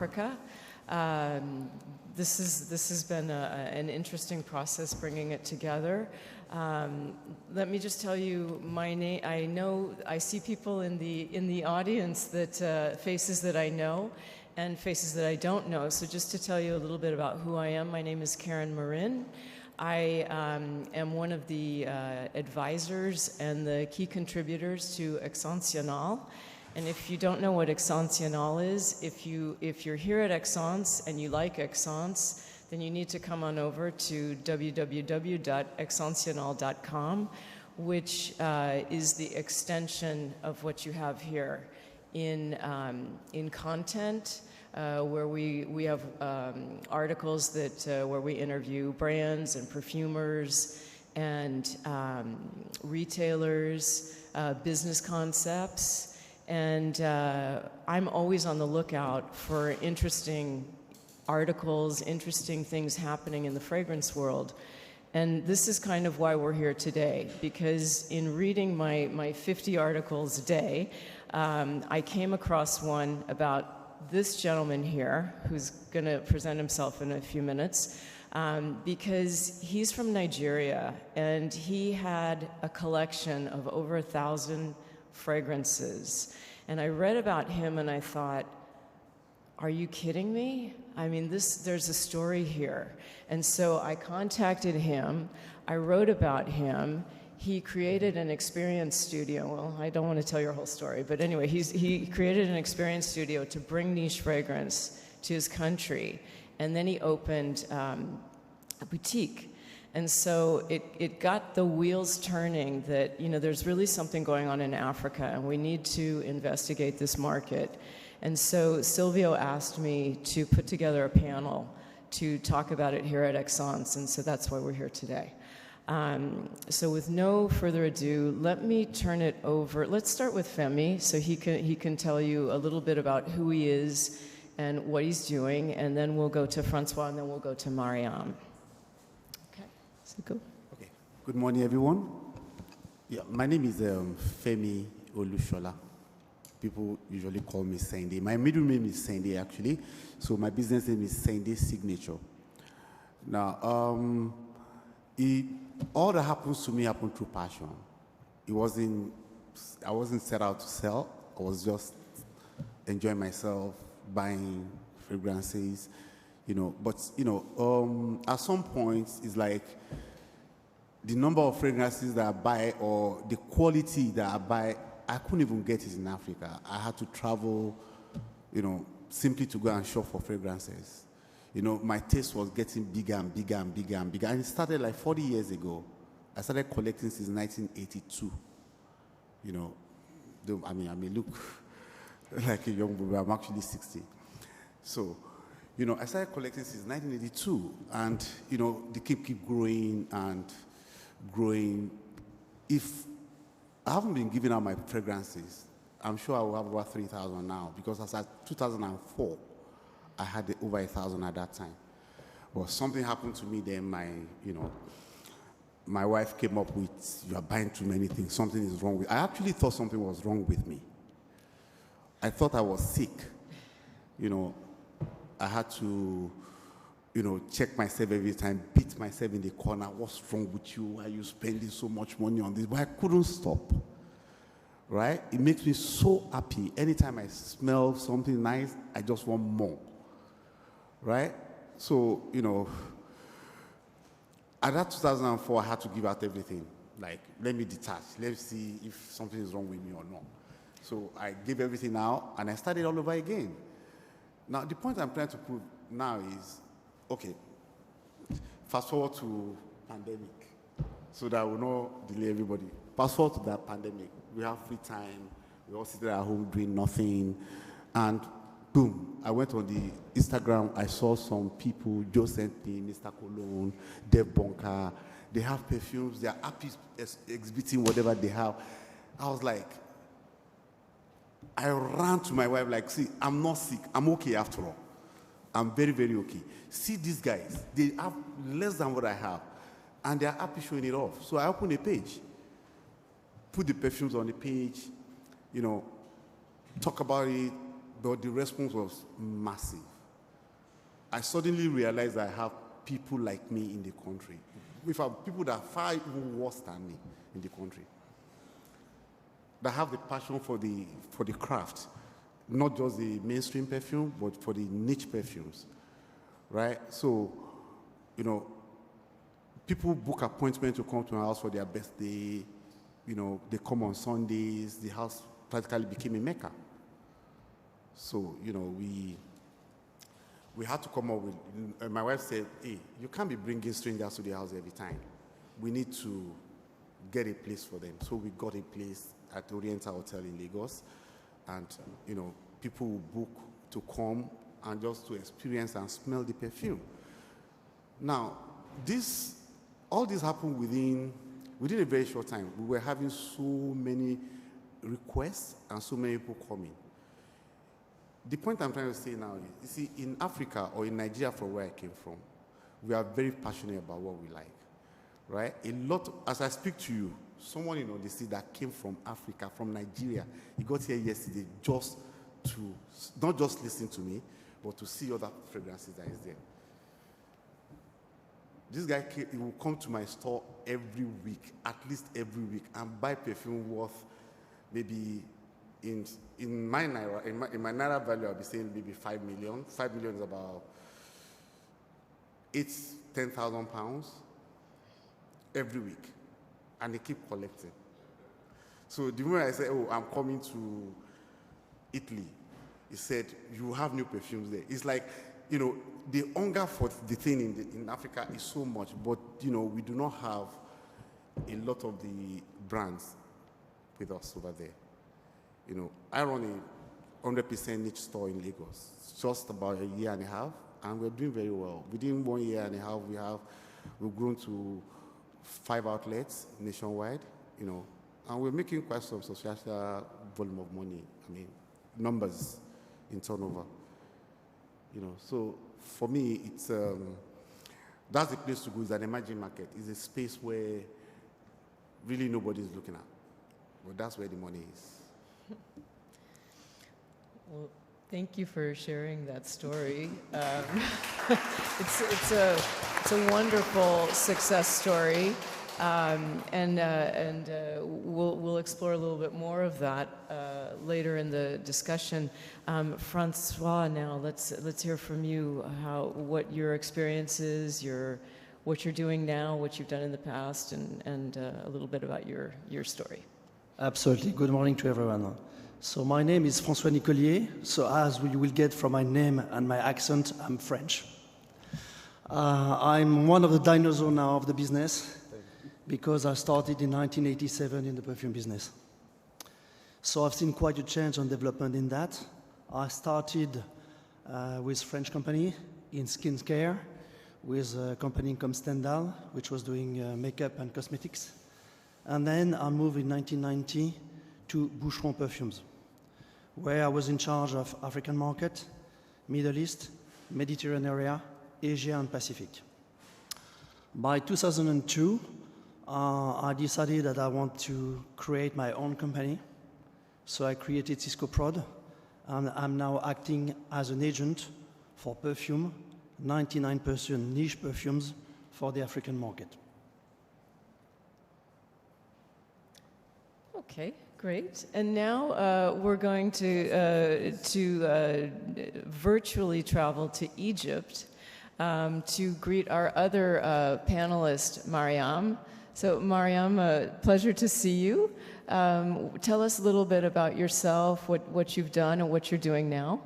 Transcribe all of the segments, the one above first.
Africa. This has been an interesting process bringing it together. Let me just tell you my name. I see people in the audience that faces that I know and faces that I don't know. So just to tell you a little bit about who I am, my name is Karen Marin. I am one of the advisors and the key contributors to Excensional. And if you don't know what Excensional is, if you're here at Excense and you like Excense, then you need to come on over to www.excensional.com, which is the extension of what you have here in content, where we have articles that where we interview brands and perfumers and retailers, business concepts. And I'm always on the lookout for interesting articles, interesting things happening in the fragrance world. And this is kind of why we're here today, because in reading my 50 articles a day, I came across one about this gentleman here, who's going to present himself in a few minutes, because he's from Nigeria, and he had a collection of over 1,000 fragrances. And I read about him and I thought, are you kidding me? I mean, there's a story here. And so I contacted him, I wrote about him. He created an experience studio. Well, I don't want to tell your whole story, but anyway, he created an experience studio to bring niche fragrance to his country. And then he opened a boutique. And so it got the wheels turning that, there's really something going on in Africa and we need to investigate this market. And so Silvio asked me to put together a panel to talk about it here at Excense, and so that's why we're here today. So with no further ado, let me turn it over. Let's start with Femi, so he can tell you a little bit about who he is and what he's doing, and then we'll go to Francois, and then we'll go to Mariam. Go. Okay. Good morning, everyone. Yeah, my name is Femi Olushola. People usually call me Sende. My middle name is Sende, actually. So my business name is Sende Signature. Now, all that happens to me happened through passion. I wasn't set out to sell. I was just enjoying myself, buying fragrances, But, at some point, it's like the number of fragrances that I buy or the quality that I buy, I couldn't even get it in Africa. I had to travel, simply to go and shop for fragrances. My taste was getting bigger and bigger and bigger and bigger. And it started like 40 years ago. I started collecting since 1982. I may look like a young boy, I'm actually 60. So, I started collecting since 1982, and, they keep growing and growing. If I haven't been giving out my fragrances, I'm sure I will have over 3,000 now, because as at 2004, I had over 1,000 at that time. But something happened to me then. My wife came up with, you are buying too many things, something is wrong with. I actually thought something was wrong with me. I thought I was sick, I had to, check myself every time, beat myself in the corner. What's wrong with you? Why are you spending so much money on this? But I couldn't stop, right? It makes me so happy. Anytime I smell something nice, I just want more, right? So, at that 2004, I had to give out everything. Like, let me detach. Let's see if something is wrong with me or not. So I gave everything out, and I started all over again. Now, the point I'm trying to prove now is, okay, fast forward to pandemic, so that we will not delay everybody. Fast forward to that pandemic. We have free time. We all sit at home doing nothing. And boom, I went on the Instagram. I saw some people, Joe sent me, Mr. Cologne, Dev Bunker. They have perfumes. They are happy exhibiting whatever they have. I was like, I ran to my wife like, see, I'm not sick. I'm okay after all. I'm very, very okay. See these guys. They have less than what I have. And they're happy showing it off. So I opened a page. Put the perfumes on the page. Talk about it. But the response was massive. I suddenly realized I have people like me in the country. We have people that are far even worse than me in the country, that have the passion for the craft, not just the mainstream perfume, but for the niche perfumes, right? So, you know, people book appointments to come to my house for their birthday. You know, they come on Sundays. The house practically became a mecca. So, you know, we had to come up with, my wife said, hey, you can't be bringing strangers to the house every time. We need to get a place for them. So we got a place at the Oriental Hotel in Lagos. And, you know, people will book to come and just to experience and smell the perfume. Now, all this happened within a very short time. We were having so many requests and so many people coming. The point I'm trying to say now is, you see, in Africa or in Nigeria, from where I came from, we are very passionate about what we like, right? As I speak to you, someone in Odyssey that came from Africa, from Nigeria, he got here yesterday just to, not just listen to me, but to see other fragrances that is there. This guy, he will come to my store every week, at least every week, and buy perfume worth maybe, in my Naira value, I'll be saying maybe 5 million. 5 million is about 10,000 pounds every week. And they keep collecting. So the moment I say, oh, I'm coming to Italy, he said, you have new perfumes there. It's like, you know, the hunger for the thing in Africa is so much, but, you know, we do not have a lot of the brands with us over there. You know, I run a 100% niche store in Lagos. It's just about a year and a half, and we're doing very well. Within 1 year and a half, we've grown to 5 outlets nationwide, you know, and we're making quite some substantial volume of money. I mean, numbers in turnover, you know. So for me, it's that's the place to go. It's an emerging market. It's a space where really nobody's looking at, but that's where the money is. Well, thank you for sharing that story. It's a wonderful success story, and we'll explore a little bit more of that later in the discussion. Francois, now let's hear from you what your experience is, what you're doing now, what you've done in the past, and a little bit about your story. Absolutely. Good morning to everyone. So my name is Francois Nicolier. So as you will get from my name and my accent, I'm French. I'm one of the dinosaurs now of the business because I started in 1987 in the perfume business. So I've seen quite a change and development in that. I started with French company in skincare with a company called Standalone, which was doing makeup and cosmetics. And then I moved in 1990 to Boucheron Perfumes, where I was in charge of African market, Middle East, Mediterranean area, Asia and Pacific. By 2002, I decided that I want to create my own company. So I created Cisco Prod, and I'm now acting as an agent for perfume, 99% niche perfumes for the African market. Okay, great. And now we're going to virtually travel to Egypt to greet our other panelist, Mariam. So, Mariam, pleasure to see you. Tell us a little bit about yourself, what you've done and what you're doing now.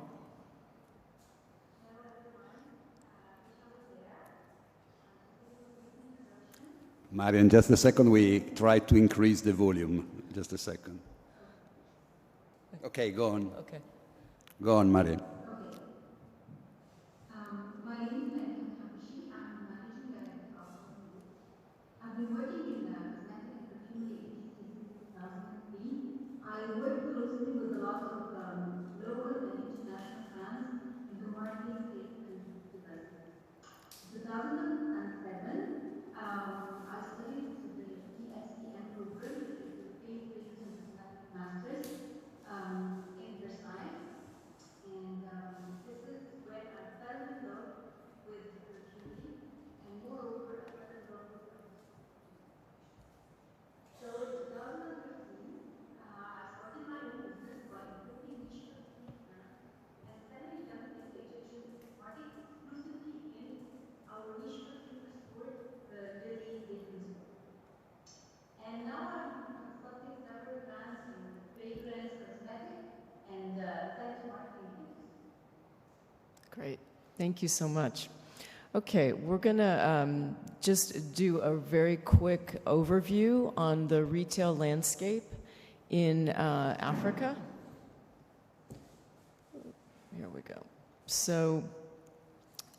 Mariam, just a second, we try to increase the volume. Just a second. Okay, go on. Okay. Go on, Mariam. Okay. My name is Mariam Habishi. I'm the managing director of Perfumery. I've been working in cosmetic and perfumery agency since 2003. I work closely with a lot of local and international brands in the United States and US. In 2007, I studied the DSCM program, which is the Paid Fragrance and Cosmetic Masters in Versailles. And Great. Thank you so much. Okay, we're going to just do a very quick overview on the retail landscape in Africa. Here we go. So,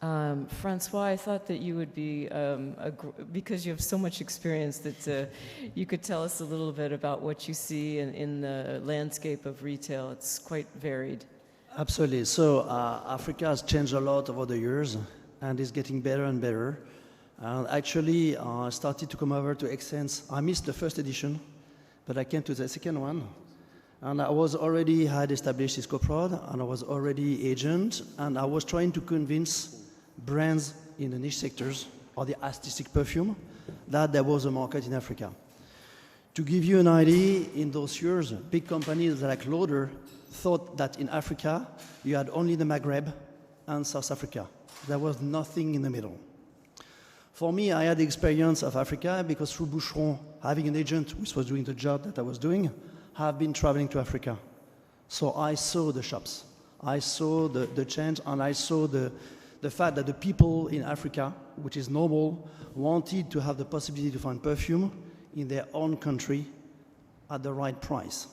Francois, I thought that you would be, because you have so much experience, that you could tell us a little bit about what you see in the landscape of retail. It's quite varied. Absolutely. So Africa has changed a lot over the years and is getting better and better. And actually, I started to come over to Excellence. I missed the first edition, but I came to the second one. And I was already had established this co-prod, and I was already agent, and I was trying to convince brands in the niche sectors or the artistic perfume that there was a market in Africa. To give you an idea, in those years, big companies like Lauder thought that in Africa you had only the Maghreb and South Africa. There was nothing in the middle. For me, I had the experience of Africa because through Boucheron, having an agent which was doing the job that I was doing, have been traveling to Africa. So I saw the shops. I saw the change, and I saw the fact that the people in Africa, which is normal, wanted to have the possibility to find perfume in their own country at the right price.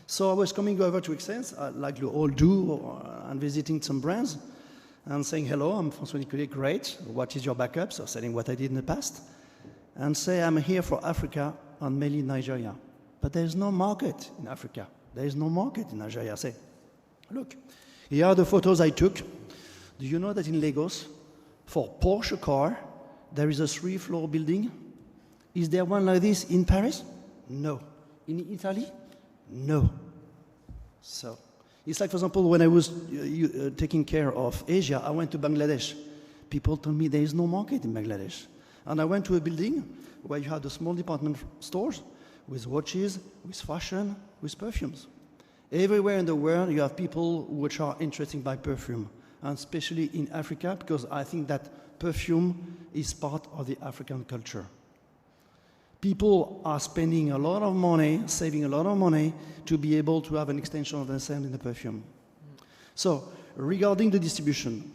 So I was coming over to Excellence, like you all do, and visiting some brands, and saying, hello, I'm Francois Nicolet, great, what is your backup? So saying what I did in the past, and say, I'm here for Africa and mainly Nigeria. But there is no market in Africa. There is no market in Nigeria. I say, look, here are the photos I took. Do you know that in Lagos, for Porsche car, there is a 3-floor building? Is there one like this in Paris? No. In Italy? No. So, it's like, for example, when I was taking care of Asia, I went to Bangladesh. People told me there is no market in Bangladesh. And I went to a building where you had the small department stores with watches, with fashion, with perfumes. Everywhere in the world, you have people which are interested by perfume, and especially in Africa, because I think that perfume is part of the African culture. People are spending a lot of money, saving a lot of money, to be able to have an extension of themselves in the perfume. So, regarding the distribution,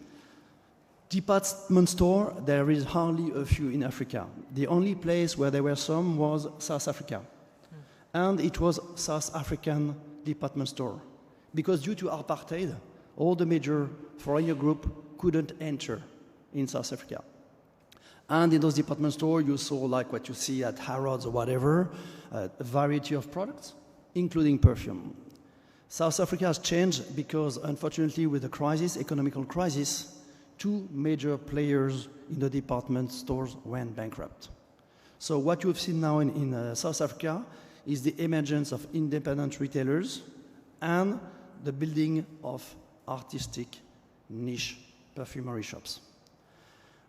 department store, there is hardly a few in Africa. The only place where there were some was South Africa. And it was South African department store. Because due to apartheid, all the major foreigner groups couldn't enter in South Africa. And in those department stores, you saw like what you see at Harrods or whatever, a variety of products, including perfume. South Africa has changed because, unfortunately, with the crisis, economical crisis, 2 major players in the department stores went bankrupt. So what you've seen now in South Africa is the emergence of independent retailers and the building of artistic niche perfumery shops.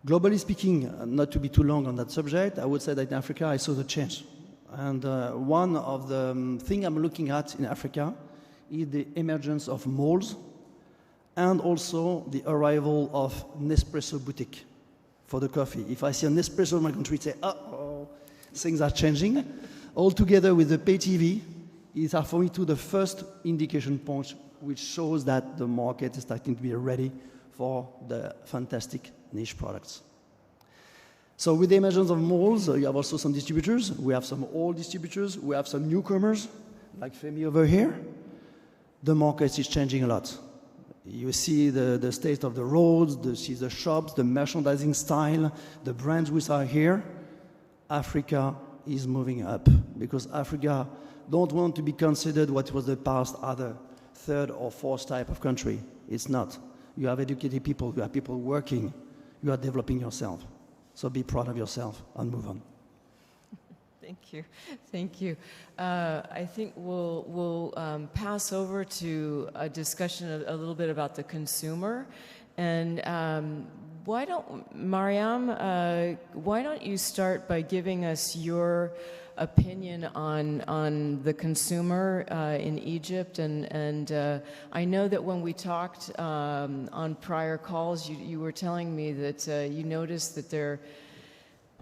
Globally speaking, not to be too long on that subject, I would say that in Africa I saw the change. And one of the things I'm looking at in Africa is the emergence of malls and also the arrival of Nespresso boutique for the coffee. If I see a Nespresso in my country, say, uh-oh, things are changing. All together with the pay TV, these are for me the first indication points which shows that the market is starting to be ready for the fantastic niche products. So with the emergence of malls, you have also some distributors. We have some old distributors. We have some newcomers, like Femi over here. The market is changing a lot. You see the state of the roads, you see the shops, the merchandising style, the brands which are here. Africa is moving up because Africa don't want to be considered what was the past other 3rd or 4th type of country. It's not. You have educated people, you have people working, you are developing yourself. So be proud of yourself and move on. Thank you. Thank you. I think we'll pass over to a discussion a little bit about the consumer. And why don't, Mariam, why don't you start by giving us your opinion on the consumer in Egypt? And I know that when we talked on prior calls, you were telling me that you noticed that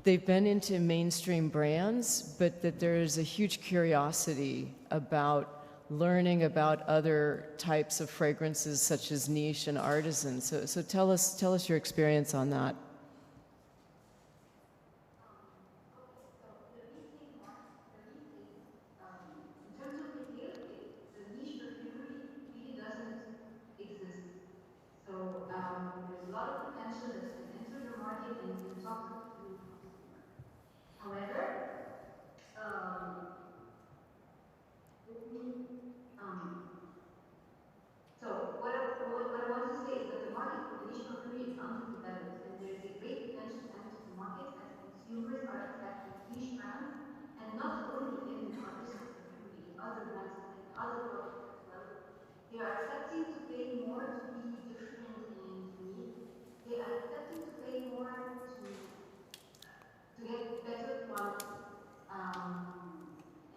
they've been into mainstream brands, but that there is a huge curiosity about learning about other types of fragrances such as niche and artisan. So tell us your experience on that. In terms of retail, the niche perfumery really doesn't exist. So there's a lot of potential that can enter the market and you can talk to the consumer. However, um, let me so what I want to say is that the market for the niche perfumery is underdeveloped, and there is a great potential to enter the market as consumers are accepting niche brands, and not only in artistic perfumery, in other brands, in other products as well. They are accepting to pay more to be different and unique. They are accepting to pay more to get better quality.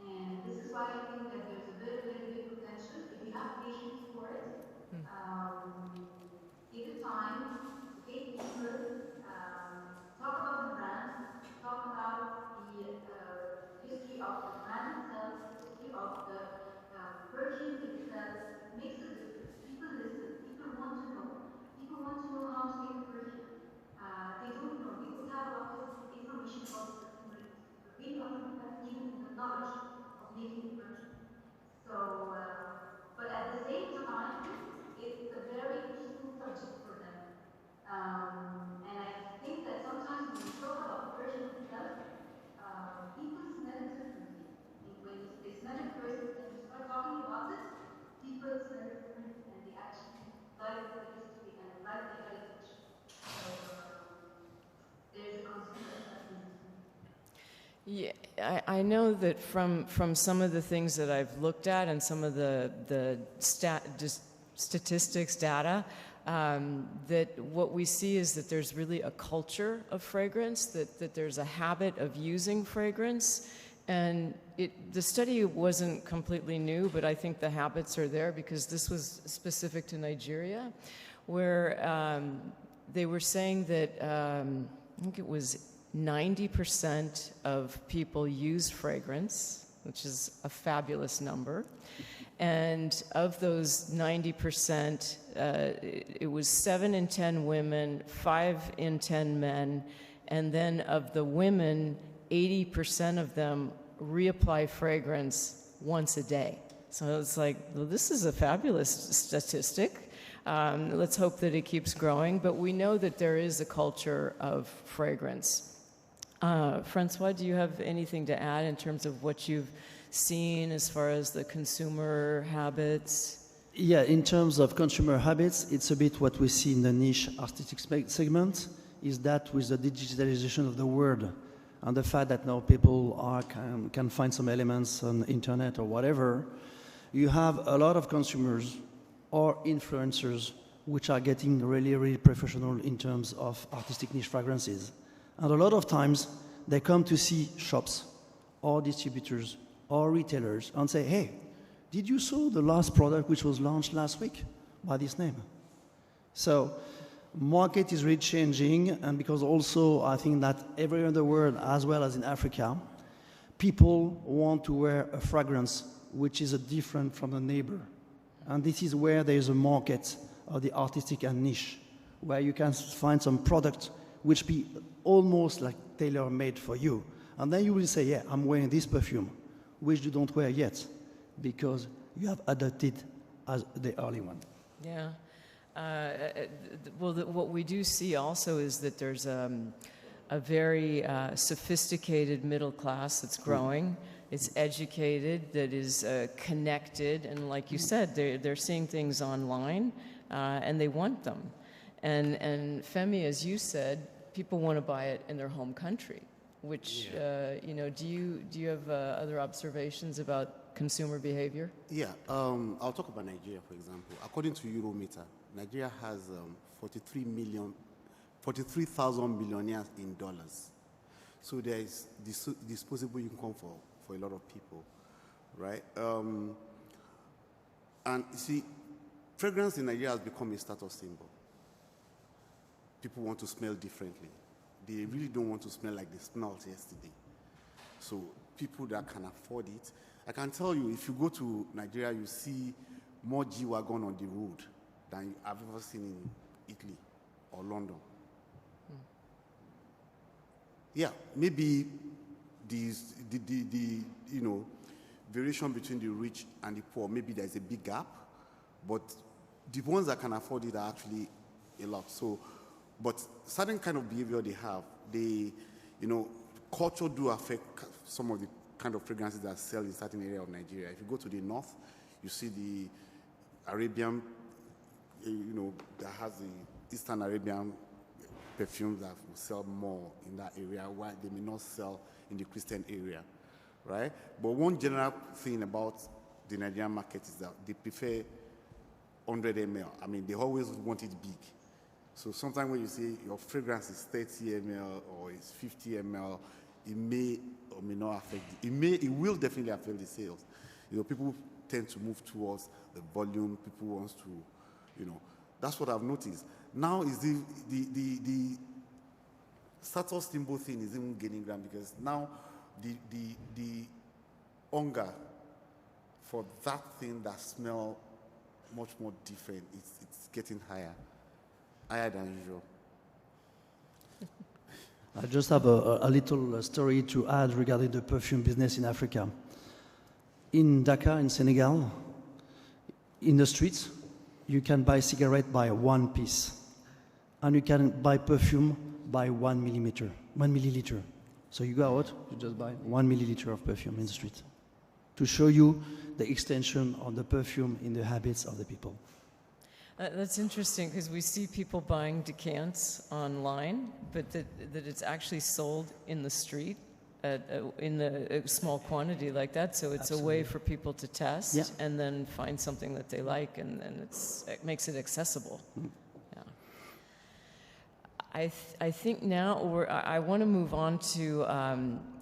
And this is why I think that there's a very, very big potential if you have patience for it. Give it time, educate people, talk about the brand, talk about the history of the brand itself, the history of the perfume itself. It makes a difference. People listen. People want to know. People want to know how to make a perfume. They don't know. They don't have a lot of information about the perfumery industry, but really underdeveloped even in the knowledge of making a perfume. So, but at the same time, it's a very interesting subject for them. And I think that sometimes when you talk about the perfume itself, people smell it differently. When they smell it first and then you start talking about it, people smell it differently and they actually like the history and like the heritage. So there's a consumer acceptance too. Yeah, I know that from some of the things that I've looked at and some of the statistics, data, that what we see is that there's really a culture of fragrance, that there's a habit of using fragrance. And the study wasn't completely new, but I think the habits are there because this was specific to Nigeria, where they were saying that I think it was 90% of people use fragrance, which is a fabulous number. And of those 90%, it was 7 in 10 women, 5 in 10 men, and then of the women, 80% of them reapply fragrance once a day. So it's like, well, this is a fabulous statistic. Let's hope that it keeps growing, but we know that there is a culture of fragrance. Francois, do you have anything to add in terms of what you've seen as far as the consumer habits? Yeah, in terms of consumer habits, it's a bit what we see in the niche artistic segment, is that with the digitalization of the world and the fact that now people can find some elements on the internet or whatever, you have a lot of consumers or influencers which are getting really, really professional in terms of artistic niche fragrances. And a lot of times they come to see shops or distributors or retailers and say, hey, did you saw the last product which was launched last week by this name? So market is really changing, and because also I think that everywhere in the world, as well as in Africa, people want to wear a fragrance which is different from the neighbor. And this is where there is a market of the artistic and niche, where you can find some product which be almost like tailor-made for you. And then you will say, yeah, I'm wearing this perfume, which you don't wear yet, because you have adopted as the early one. Yeah. Well, what we do see also is that there's a very sophisticated middle class that's growing. It's educated, that is connected, and like you said, they're seeing things online, and they want them. And Femi, as you said, people want to buy it in their home country, which, you know, do you have other observations about consumer behavior? Yeah, I'll talk about Nigeria, for example. According to Eurometer, Nigeria has 43,000 millionaires in dollars. So there is disposable income for a lot of people, right? And you see, fragrance in Nigeria has become a status symbol. People want to smell differently. They really don't want to smell like they smelled yesterday. So people that can afford it, I can tell you, if you go to Nigeria, you see more G-Wagon on the road than I've ever seen in Italy or London. Yeah, maybe the variation between the rich and the poor, maybe there's a big gap, but the ones that can afford it are actually a lot. So, but certain kind of behavior they have, culture do affect some of the kind of fragrances that sell in certain area of Nigeria. If you go to the north, you see the Arabian, that has the Eastern Arabian perfumes that will sell more in that area, while they may not sell in the Christian area, right? But one general thing about the Nigerian market is that they prefer 100 ml. I mean, they always want it big. So sometimes when you say your fragrance is 30 ml or it's 50 ml, it may or may not affect it will definitely affect the sales. People tend to move towards the volume. People wants to, that's what I've noticed. Now is the status symbol thing is even gaining ground, because now the hunger for that thing that smell much more different, it's getting higher than usual. I just have a little story to add regarding the perfume business in Africa. In Dakar, in Senegal, in the streets, you can buy cigarette by one piece, and you can buy perfume by 1 milliliter. So you go out, you just buy 1 milliliter of perfume in the street, to show you the extension of the perfume in the habits of the people. That's interesting, because we see people buying decants online, but that it's actually sold in the street in a small quantity like that. So it's Absolutely. A way for people to test, Yeah. and then find something that they like, and it makes it accessible. Yeah. I think now I want to move on to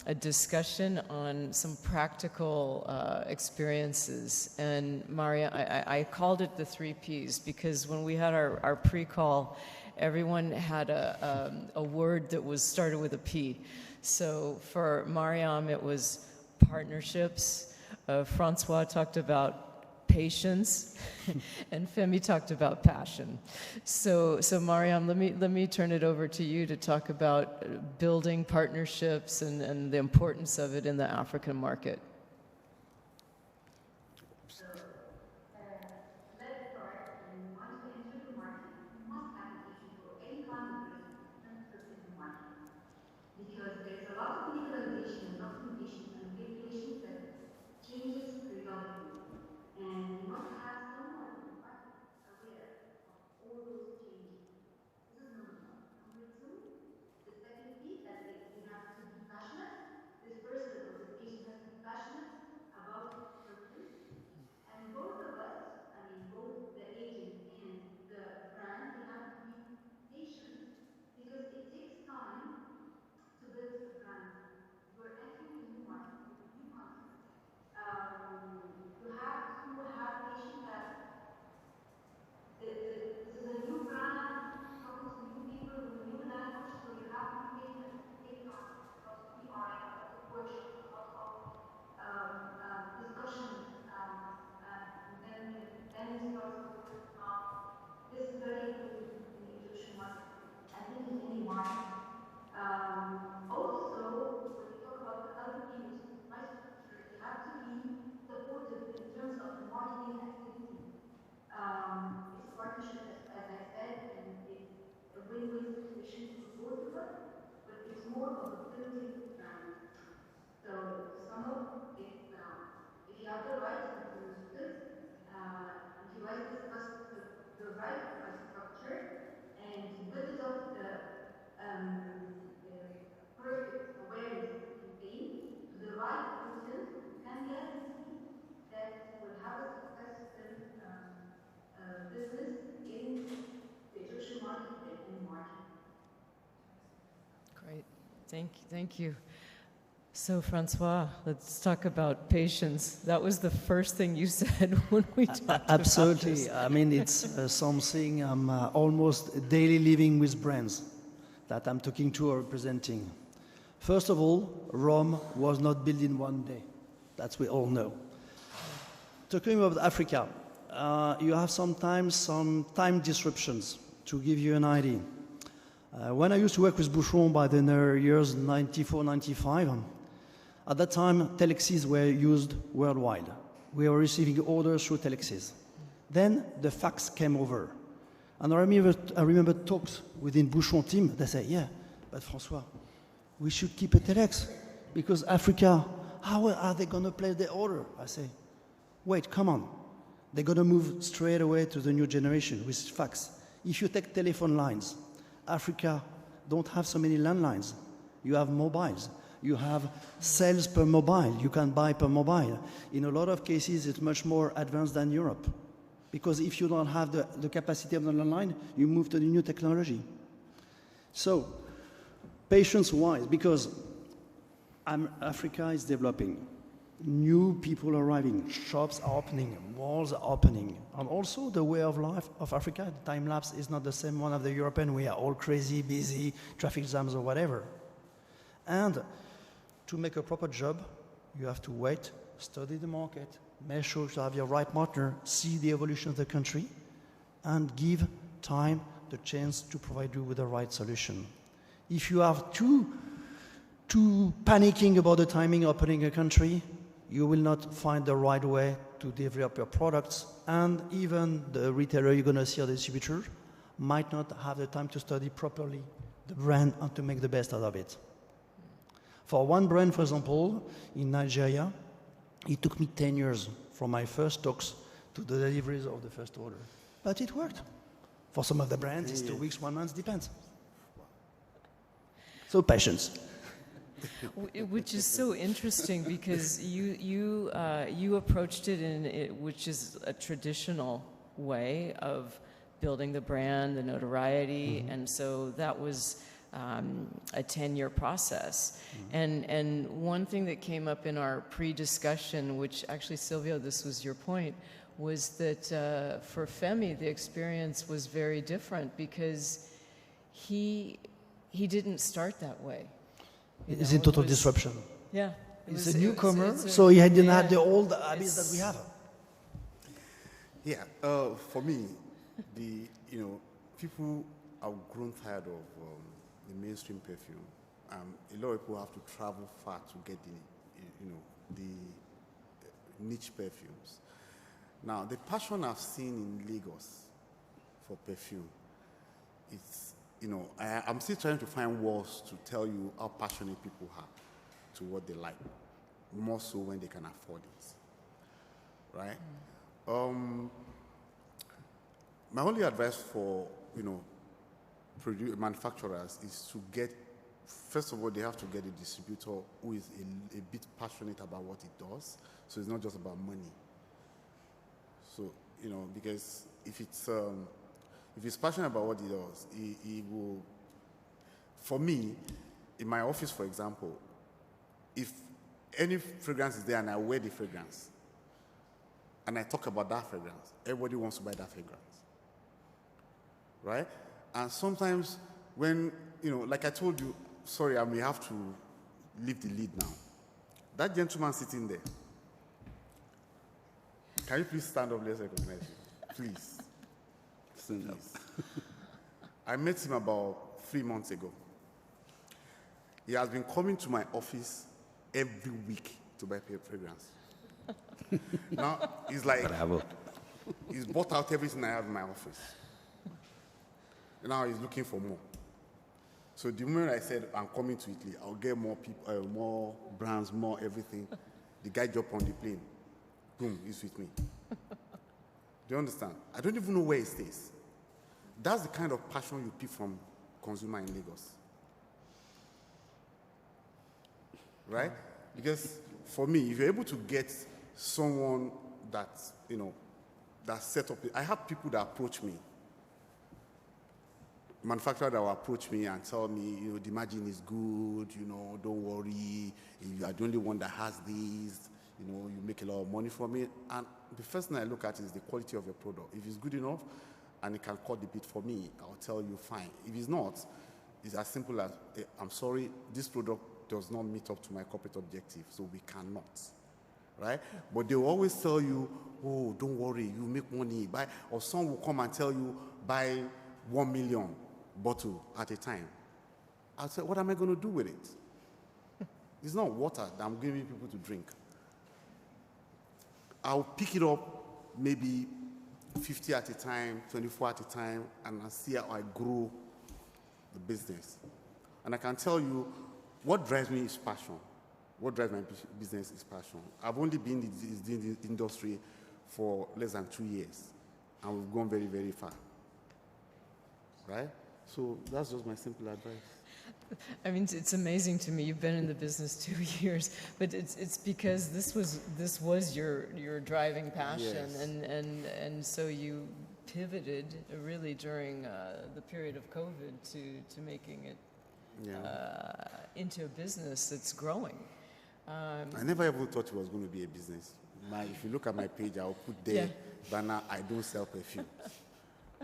a discussion on some practical experiences. And Mariam, I called it the 3 Ps, because when we had our pre-call, everyone had a word that was started with a P. So for Mariam, it was partnerships. Francois talked about patience, and Femi talked about passion. So Mariam, let me turn it over to you to talk about building partnerships and the importance of it in the African market. So, let's start. When you want to enter the market, you must have a patient, or any kind of person interested in the market, because there's a lot of legalization and documentation and regulations that changes periodically. And you must have someone in the market aware of all those changes. This is number one. Number two, the second P, that they have to be passionate. This person or this patient has to be passionate about perfume. And both of us, I mean, both the agent and the brand, they have to be patient, because it takes time to build a brand. You're entering a new market with a new concept. You have to have patience that this is a new brand talking to new people with a new language, so you have to be patient, and it will take time, a lot of PRing, a lot of workshops, a lot of discussions, and then you start the word of mouth. This is very important in the Egyptian market, I think in any market. Also, when you talk about the LVP, which is my structure, they have to be supportive in terms of the marketing activity. It's a partnership, as I said, and it's a win-win situation for both of us, but it's more of a building the brand. So to sum up, it's if you have the right interlocutors, if you guys discuss the right price structure, and you build it up perfect awareness campaign to the right audience, you can guarantee that you will have a successful business in the Egyptian market or in any market. Great. Thank you. So Francois, let's talk about patience. That was the first thing you said when we talked Absolutely. about this. I mean, it's something I'm almost daily living with brands that I'm talking to or representing. First of all, Rome was not built in one day. That we all know. Talking about Africa, you have sometimes some time disruptions. To give you an idea, when I used to work with Boucheron by the years 94, 95, at that time telexes were used worldwide. We were receiving orders through telexes. Then the fax came over. And I remember talks within Boucheron team, they say, yeah, but Francois, we should keep a telex because Africa, how are they going to place the order? I say, wait, come on. They're going to move straight away to the new generation with fax. If you take telephone lines, Africa don't have so many landlines. You have mobiles. You have sales per mobile. You can buy per mobile. In a lot of cases, it's much more advanced than Europe. Because if you don't have the capacity of the landline, you move to the new technology. So, patience-wise, because Africa is developing. New people arriving, shops are opening, malls are opening. And also the way of life of Africa, the time lapse is not the same one of the European. We are all crazy, busy, traffic jams or whatever. And to make a proper job, you have to wait, study the market, make sure you have your right partner, see the evolution of the country, and give time the chance to provide you with the right solution. If you are too panicking about the timing of opening a country, you will not find the right way to develop your products, and even the retailer you're going to see or the distributor might not have the time to study properly the brand and to make the best out of it. For one brand, for example, in Nigeria, it took me 10 years from my first talks to the deliveries of the first order. But it worked. For some of the brands, it's 2 weeks, 1 month, depends. So patience. Which is so interesting because you approached it which is a traditional way of building the brand, the notoriety, and so that was a 10-year process. And one thing that came up in our pre-discussion, which actually, Silvio, this was your point, was that for Femi, the experience was very different because he didn't start that way. It's in total disruption. Yeah. He's a newcomer, so he didn't have the old habits that we have. Yeah, for me, people have grown tired of the mainstream perfume. A lot of people have to travel far to get the niche perfumes. Now, the passion I've seen in Lagos for perfume, it's, I'm still trying to find words to tell you how passionate people are to what they like, more so when they can afford it, right? My only advice for, manufacturers is to get, first of all, they have to get a distributor who is a bit passionate about what it does, so it's not just about money. So, because if he's passionate about what he does, he will, for me, in my office, for example, if any fragrance is there and I wear the fragrance, and I talk about that fragrance, everybody wants to buy that fragrance, right? And sometimes when, like I told you, sorry, I may have to leave the lead now. That gentleman sitting there, can you please stand up, let's recognize you, please. Stand up. I met him about 3 months ago. He has been coming to my office every week to buy fragrance. Now, he's like, Bravo. He's bought out everything I have in my office. Now he's looking for more. So the moment I said, I'm coming to Italy, I'll get more people, more brands, more everything, the guy jumped on the plane. Boom, he's with me. Do you understand? I don't even know where he stays. That's the kind of passion you pick from consumer in Lagos. Right? Because for me, if you're able to get someone that's, that's set up, I have people that approach me, manufacturer that will approach me and tell me, the margin is good, don't worry, you are the only one that has these, you make a lot of money from it. And the first thing I look at is the quality of your product. If it's good enough and it can cut the beat for me, I'll tell you fine. If it's not, it's as simple as, I'm sorry, this product does not meet up to my corporate objective, so we cannot. right? But they will always tell you, oh, don't worry, you make money. Buy, or some will come and tell you, buy 1 million bottle at a time. I'll say, what am I going to do with it? It's not water that I'm giving people to drink. I'll pick it up maybe 50 at a time, 24 at a time, and I'll see how I grow the business. And I can tell you, what drives me is passion. What drives my business is passion. I've only been in the industry for less than 2 years, and we've gone very, very far. Right? So that's just my simple advice. I mean, it's amazing to me. You've been in the business 2 years, but it's because this was your driving passion, Yes. and so you pivoted really during the period of COVID to making it into a business that's growing. I never ever thought it was going to be a business. If you look at my page, I'll put there, banner, I don't sell perfume.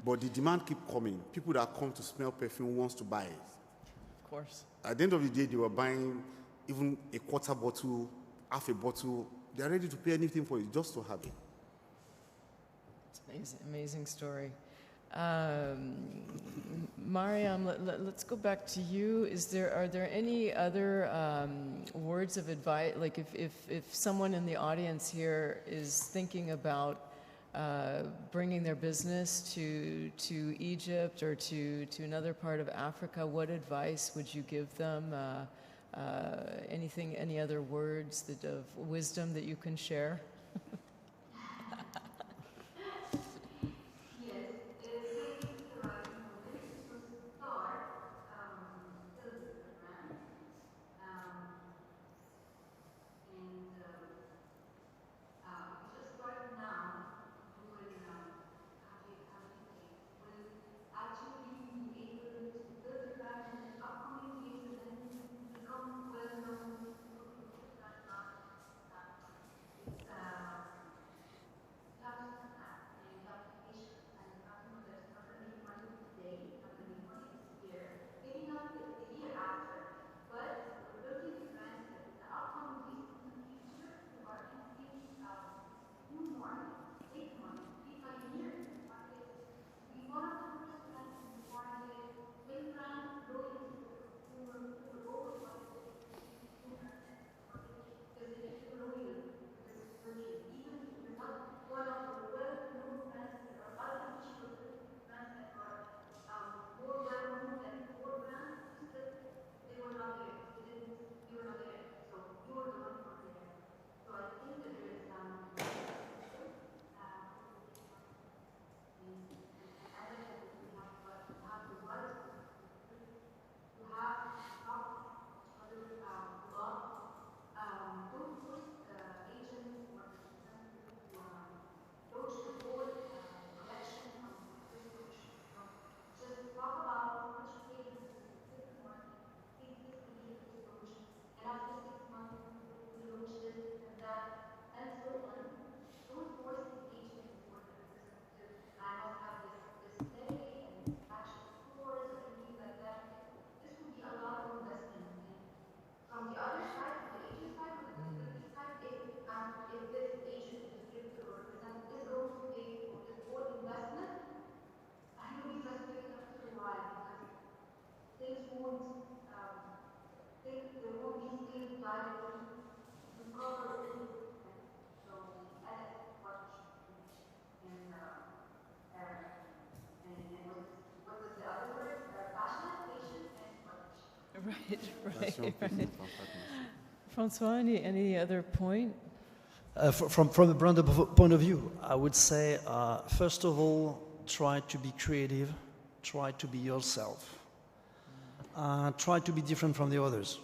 But the demand keep coming. People that come to smell perfume wants to buy it. Of course. At the end of the day, they were buying even a quarter bottle, half a bottle. They're ready to pay anything for it just to have it. It's amazing, amazing story. Mariam, let's go back to you. Are there any other words of advice? Like if someone in the audience here is thinking about bringing their business to Egypt or to another part of Africa, what advice would you give them? Any other words of wisdom that you can share? Right. Francois, any other point? From a brand point of view, I would say, first of all, try to be creative, try to be yourself, try to be different from the others.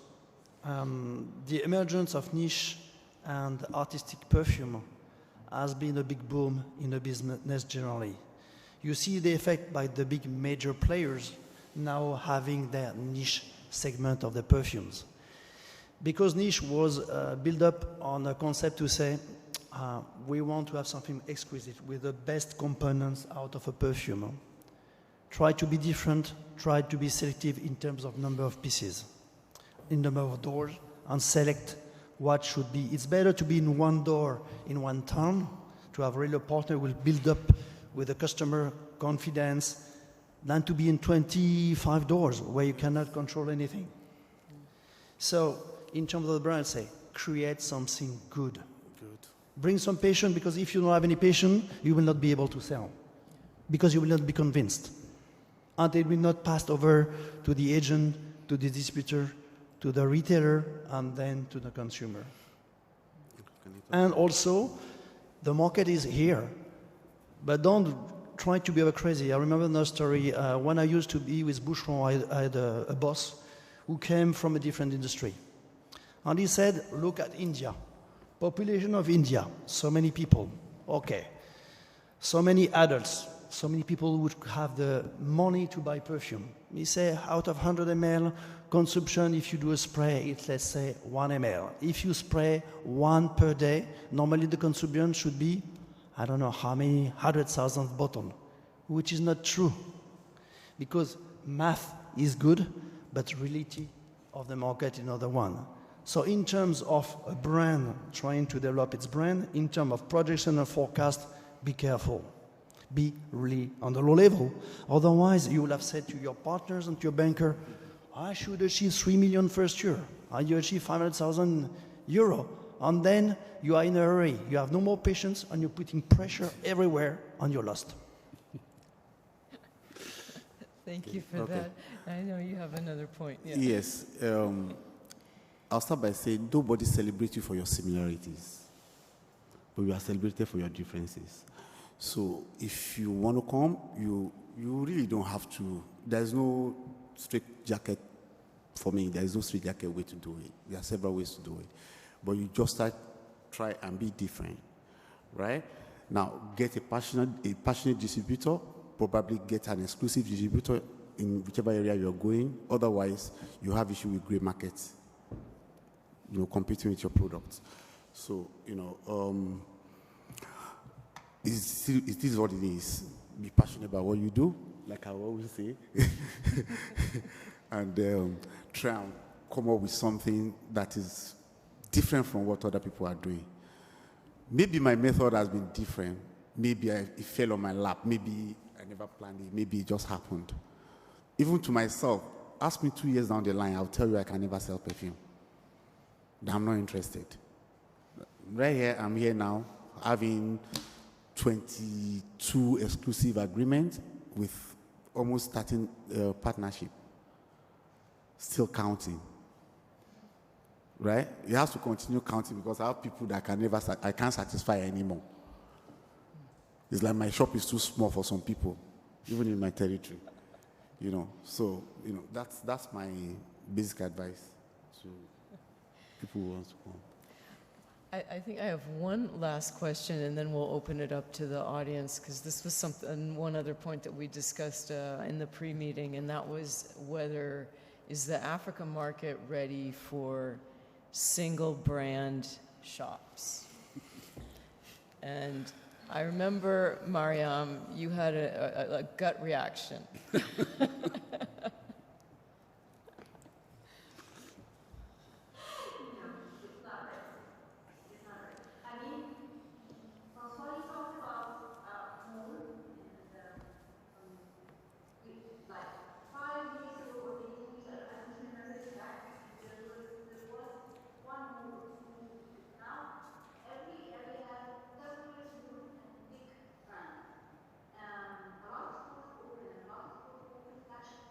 The emergence of niche and artistic perfume has been a big boom in the business generally. You see the effect by the big major players now having their niche segment of the perfumes. Because niche was built up on a concept to say, we want to have something exquisite with the best components out of a perfume. Try to be different, try to be selective in terms of number of pieces, in number of doors, and select what should be. It's better to be in one door in one town, to have really a partner who will build up with the customer confidence, than to be in 25 doors where you cannot control anything. So, in terms of the brand, say, create something good. Bring some patience, because if you don't have any patience, you will not be able to sell, because you will not be convinced. And it will not pass over to the agent, to the distributor, to the retailer, and then to the consumer. And also, the market is here, but don't try to be crazy. I remember another story. When I used to be with Boucheron, I had a boss who came from a different industry. And he said, look at India. Population of India, so many people. Okay. So many adults, so many people would have the money to buy perfume. He said, out of 100 ml consumption, if you do a spray, it's, let's say, 1 ml. If you spray 1 per day, normally the consumption should be, I don't know how many 100,000 bottles, which is not true. Because math is good, but reality of the market is another one. So in terms of a brand trying to develop its brand, in terms of projection and forecast, be careful. Be really on the low level. Otherwise, you will have said to your partners and to your banker, I should achieve 3 million first year. And you achieve 500,000 euro. And then you are in a hurry. You have no more patience, and you're putting pressure everywhere, and you're lost. Thank you for that. I know you have another point. Yeah. Yes. I'll start by saying nobody celebrates you for your similarities, but you are celebrated for your differences. So if you want to come, you really don't have to. There's no straight jacket for me. There's no straight jacket way to do it. There are several ways to do it. But you just try and be different, right? Now, get a passionate distributor, probably get an exclusive distributor in whichever area you're going. Otherwise, you have issue with gray markets, competing with your products. So, it is what it is. Be passionate about what you do, like I always say, and try and come up with something that is different from what other people are doing. Maybe my method has been different. Maybe it fell on my lap. Maybe I never planned it. Maybe it just happened. Even to myself, ask me 2 years down the line, I'll tell you I can never sell perfume. I'm not interested. Right here, I'm here now, having 22 exclusive agreements with almost 13 partnership. Still counting. Right? You have to continue counting, because I have people that I can't satisfy anymore. It's like my shop is too small for some people, even in my territory. So that's my basic advice to people who want to come. I think I have one last question, and then we'll open it up to the audience, because this was one other point that we discussed in the pre-meeting, and that was whether is the Africa market ready for single brand shops. And I remember, Mariam, you had a gut reaction. Francois talked about mold, and like 5 years ago or 8 years, I don't remember exactly. There was one mold. Now every area has several small and big brands. A lot of stores open, and a lot of stores open flagship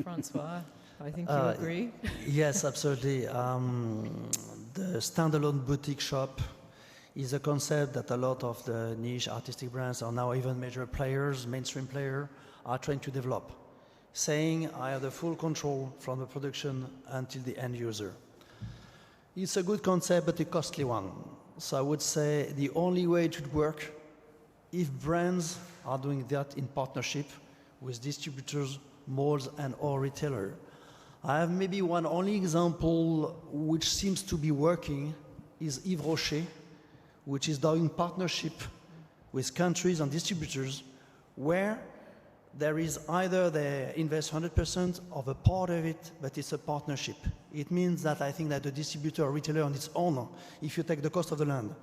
Francois, I think you agree. Yes, absolutely. The standalone boutique shop is a concept that a lot of the niche artistic brands or now even major players, mainstream player, are trying to develop, saying I have the full control from the production until the end user. It's a good concept, but a costly one. So I would say the only way it would work if brands are doing that in partnership with distributors, malls, and or retailer. I have maybe one only example which seems to be working is Yves Rocher, which is doing partnership with countries and distributors where there is either they invest 100% of a part of it, but it's a partnership. It means that I think that the distributor or retailer on its own, if you take the cost of the land,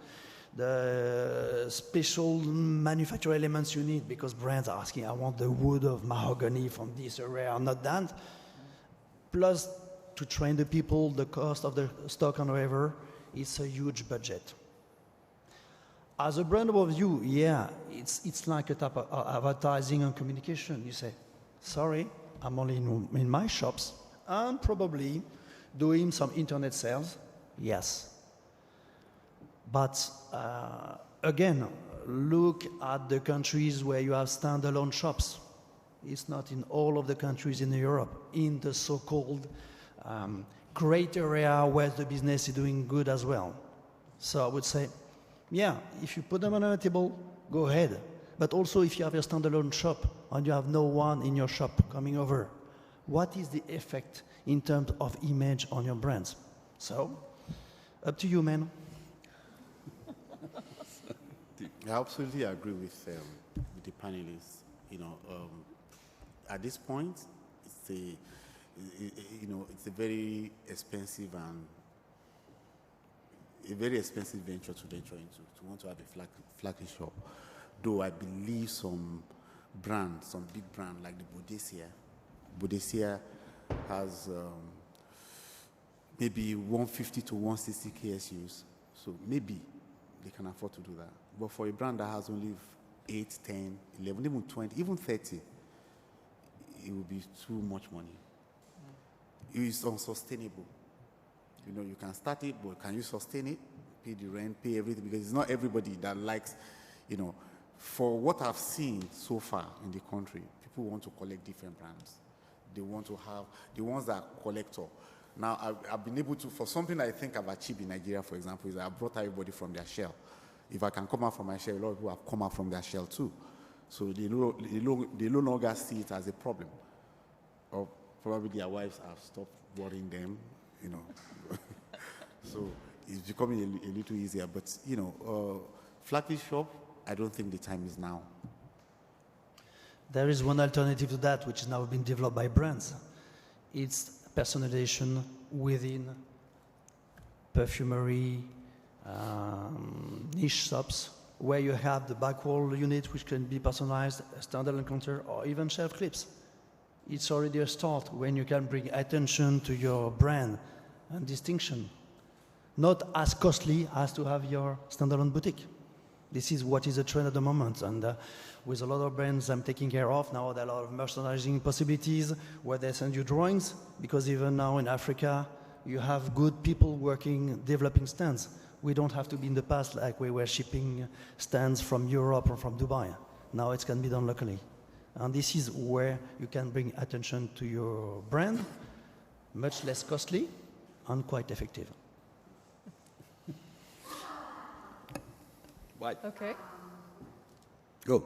the special manufacturing elements you need, because brands are asking, I want the wood of mahogany from this area, not that, plus to train the people, the cost of the stock and whatever, it's a huge budget. As a brand overview, yeah, it's like a type of advertising and communication. You say, sorry, I'm only in my shops and probably doing some internet sales. Yes. But again, look at the countries where you have standalone shops. It's not in all of the countries in Europe, in the so-called great area where the business is doing good as well. So I would say, yeah, if you put them on a table, go ahead. But also if you have a standalone shop and you have no one in your shop coming over, what is the effect in terms of image on your brands? So, up to you, man. I absolutely agree with the panelists. At this point, it's a very expensive venture to venture into, to want to have a flagging shop. Though I believe some big brand like the Bodesia has maybe 150 to 160 KSUs. So maybe they can afford to do that. But for a brand that has only 8, 10, 11, even 20, even 30, it will be too much money. It's unsustainable. You can start it, but can you sustain it? Pay the rent, pay everything, because it's not everybody that likes, for what I've seen so far in the country, people want to collect different brands. They want to have, the ones that are collector. Now, I've been able to, for something I think I've achieved in Nigeria, for example, is that I brought everybody from their shell. If I can come out from my shell, a lot of people have come out from their shell too. So they no longer see it as a problem. Or probably their wives have stopped worrying them, So it's becoming a little easier. But, flagging shop, I don't think the time is now. There is one alternative to that, which is now being developed by brands. It's personalization within perfumery, niche shops, where you have the back wall unit, which can be personalized, a standalone counter, or even shelf clips. It's already a start when you can bring attention to your brand and distinction. Not as costly as to have your standalone boutique. This is what is a trend at the moment, and with a lot of brands I'm taking care of now, there are a lot of merchandising possibilities where they send you drawings, because even now in Africa you have good people working, developing stands. We don't have to be in the past like we were shipping stands from Europe or from Dubai. Now it can be done locally. And this is where you can bring attention to your brand, much less costly and quite effective. Right. Okay. Go.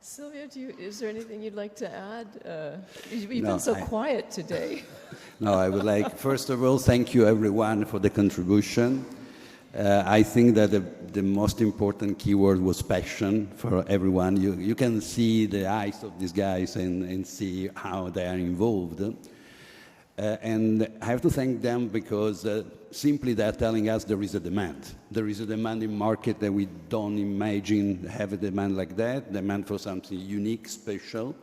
Sylvia, is there anything you'd like to add? You've No, been so quiet today. No, I would like, first of all, thank you everyone for the contribution. I think that the most important keyword was passion for everyone. You can see the eyes of these guys and see how they are involved. And I have to thank them because simply they're telling us there is a demand. There is a demand in market that we don't imagine have a demand like that, demand for something unique, special.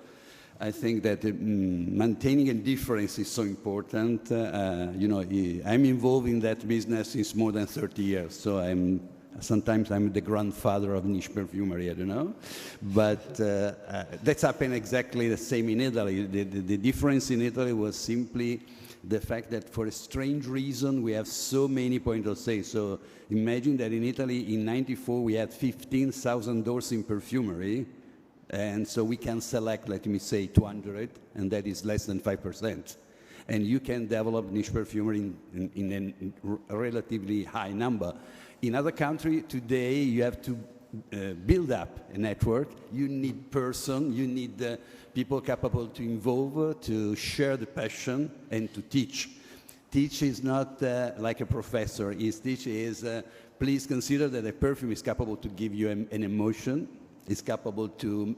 I think that maintaining a difference is so important. You know, I'm involved in that business since more than 30 years, so sometimes I'm the grandfather of niche perfumery, I don't know. But that's happened exactly the same in Italy. The difference in Italy was simply the fact that for a strange reason we have so many points of sale. So imagine that in Italy in '94 we had 15,000 doors in perfumery. And so we can select, let me say, 200, and that is less than 5%. And you can develop niche perfumery in a relatively high number. In other countries today, you have to build up a network. You need you need people capable to involve, to share the passion, and to teach. Teach is not like a professor. Teach is, please consider that a perfume is capable to give you an emotion, is capable to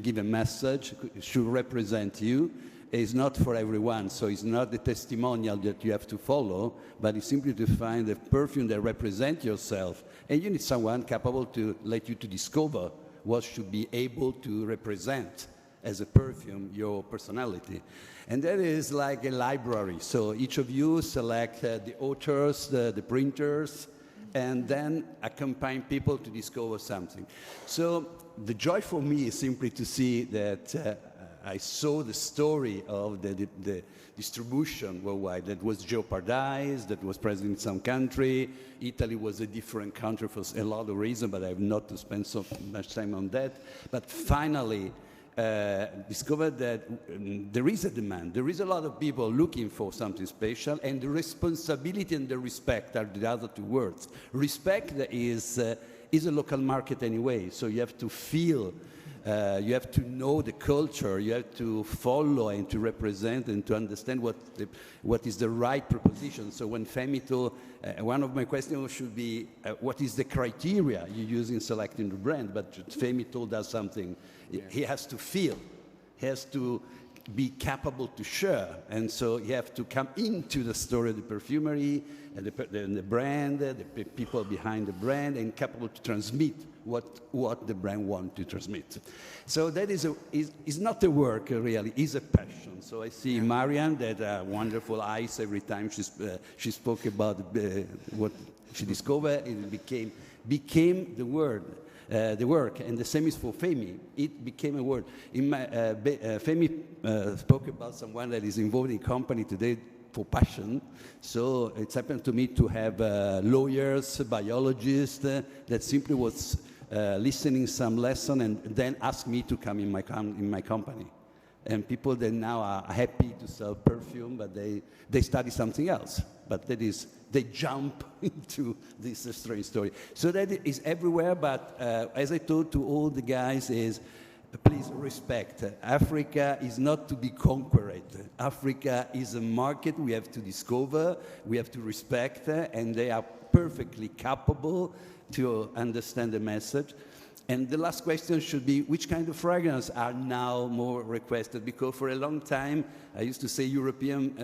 give a message, should represent you. It's not for everyone, so it's not the testimonial that you have to follow, but it's simply to find a perfume that represents yourself. And you need someone capable to let you to discover what should be able to represent as a perfume your personality. And that is like a library. So each of you select the authors, the printers, and then accompany people to discover something. So the joy for me is simply to see that I saw the story of the distribution worldwide that was jeopardized, that was present in some country. Italy was a different country for a lot of reasons, but I have not to spend so much time on that. But finally, discovered that there is a demand. There is a lot of people looking for something special, and the responsibility and the respect are the other two words. Respect is a local market anyway, so you have to feel, you have to know the culture, you have to follow and to represent and to understand what is the right proposition. So when Femito, one of my questions should be, what is the criteria you use in selecting the brand? But Femito does something. Yeah. He has to feel, he has to be capable to share, and so you have to come into the story of the perfumery and the brand, the people behind the brand, and capable to transmit what the brand wants to transmit. So that is not a work really, is a passion. So I see Mariam that wonderful eyes every time she spoke about what she discovered. It became the word. The work, and the same is for Femi. It became a word. Femi spoke about someone that is involved in company today for passion. So it's happened to me to have lawyers, biologists that simply was listening some lesson and then asked me to come in my company. And people that now are happy to sell perfume, but they study something else. But that is, they jump into this strange story. So that is everywhere, but as I told to all the guys is, please respect. Africa is not to be conquered. Africa is a market we have to discover, we have to respect, and they are perfectly capable to understand the message. And the last question should be, which kind of fragrance are now more requested? Because for a long time, I used to say European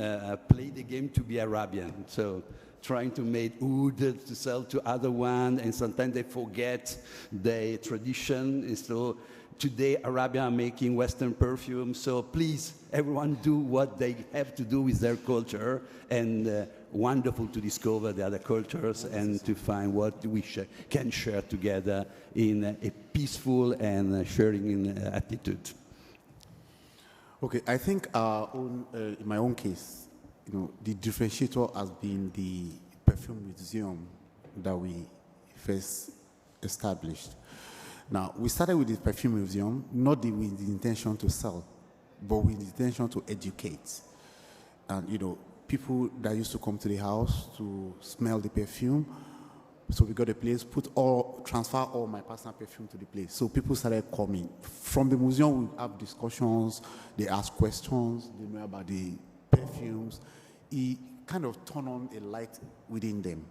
play the game to be Arabian. So trying to make oud to sell to other one, and sometimes they forget the tradition. So today, Arabia are making Western perfume. So please, everyone do what they have to do with their culture, and wonderful to discover the other cultures and to find what we can share together in a peaceful and sharing attitude. Okay, I think in my own case, the differentiator has been the perfume museum that we first established. Now, we started with the perfume museum, not with the intention to sell, but with the intention to educate. And, people that used to come to the house to smell the perfume, so we got a place, transfer all my personal perfume to the place. So people started coming from the museum, we have discussions, they ask questions, they know about the perfumes. It kind of turn on a light within them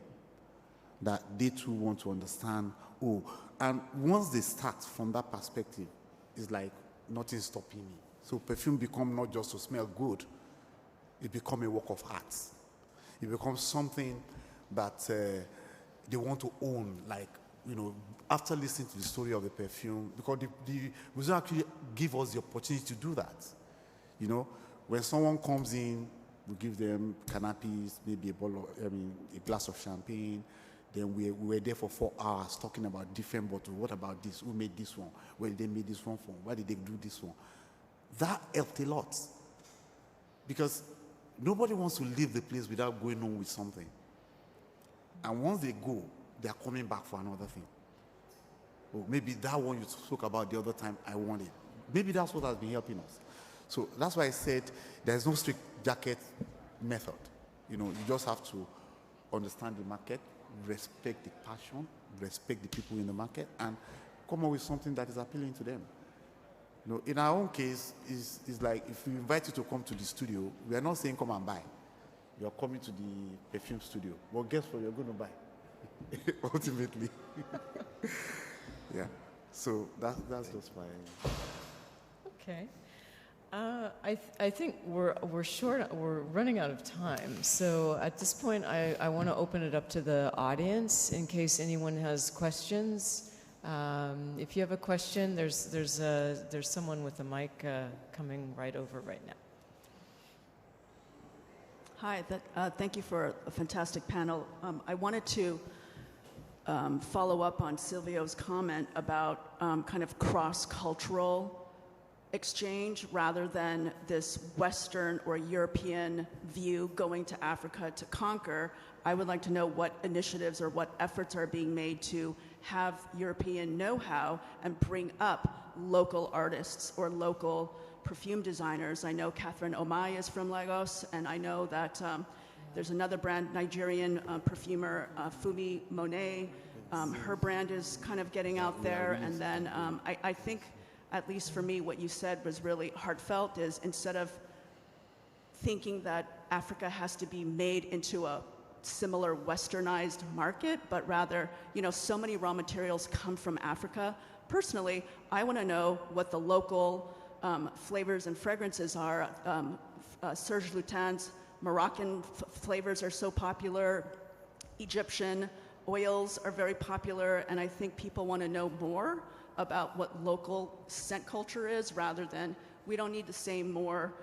that they too want to understand. Oh, and once they start from that perspective, it's like nothing stopping me. So perfume become not just to smell good, it become a work of art. It becomes something that they want to own, like, you know, after listening to the story of the perfume, because the museum actually give us the opportunity to do that. You know, when someone comes in, we give them canapes, maybe a glass of champagne. Then we were there for 4 hours talking about different bottles. What about this? Who made this one? Where did they make this one from? Why did they do this one? That helped a lot. Because nobody wants to leave the place without going on with something. And once they go, they are coming back for another thing. Or maybe that one you spoke about the other time, I want it. Maybe that's what has been helping us. So that's why I said there's no strict jacket method. You know, you just have to understand the market, respect the passion, respect the people in the market, and come up with something that is appealing to them. You know, in our own case, it's like if we invite you to come to the studio, we are not saying come and buy. You're coming to the perfume studio. Well, guess what? You're going to buy. Ultimately. Yeah. So that's just my... Okay. I think we're running out of time. So at this point, I want to open it up to the audience in case anyone has questions. If you have a question, there's someone with a mic coming right over right now. Hi, thank you for a fantastic panel. I wanted to follow up on Silvio's comment about kind of cross-cultural exchange rather than this Western or European view going to Africa to conquer. I would like to know what initiatives or what efforts are being made to have European know-how and bring up local artists or local perfume designers. I know Catherine Omai is from Lagos, and I know that there's another brand, Nigerian perfumer, Fumi Monet. Her brand is kind of getting out there. And then I think, at least for me, what you said was really heartfelt, is instead of thinking that Africa has to be made into a similar westernized market, but rather, you know, so many raw materials come from Africa. Personally, I want to know what the local flavors and fragrances are. Serge Lutin's Moroccan flavors are so popular. Egyptian oils are very popular, and I think people want to know more about what local scent culture is, rather than we don't need to say more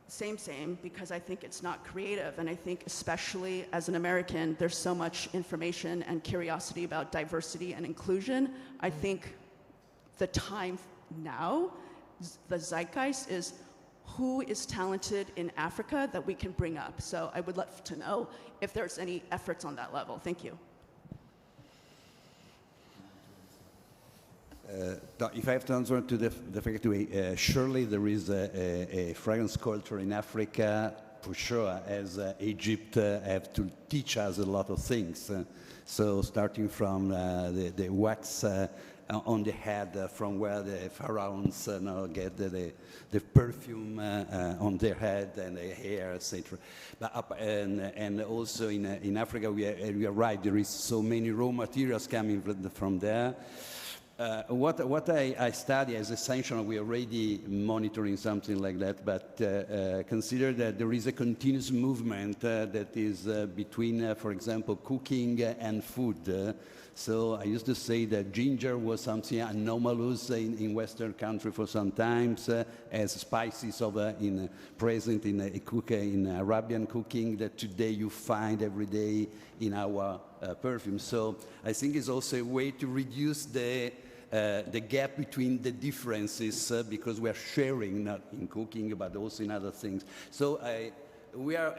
same, because I think it's not creative. And I think, especially as an American, there's so much information and curiosity about diversity and inclusion. I think the time now, the zeitgeist is who is talented in Africa that we can bring up. So I would love to know if there's any efforts on that level. Thank you. If I have to answer to the fact that surely there is a fragrance culture in Africa, for sure, as Egypt have to teach us a lot of things. So starting from the wax on the head, from where the pharaohs get the perfume on their head and the hair, etc. And also in Africa, we are right, there is so many raw materials coming from there. What I study as essential, we're already monitoring something like that, but consider that there is a continuous movement that is between, for example, cooking and food. So I used to say that ginger was something anomalous in Western country for some times, as spices present in Arabian cooking that today you find every day in our perfume. So I think it's also a way to reduce the gap between the differences because we are sharing, not in cooking, but also in other things. So we are,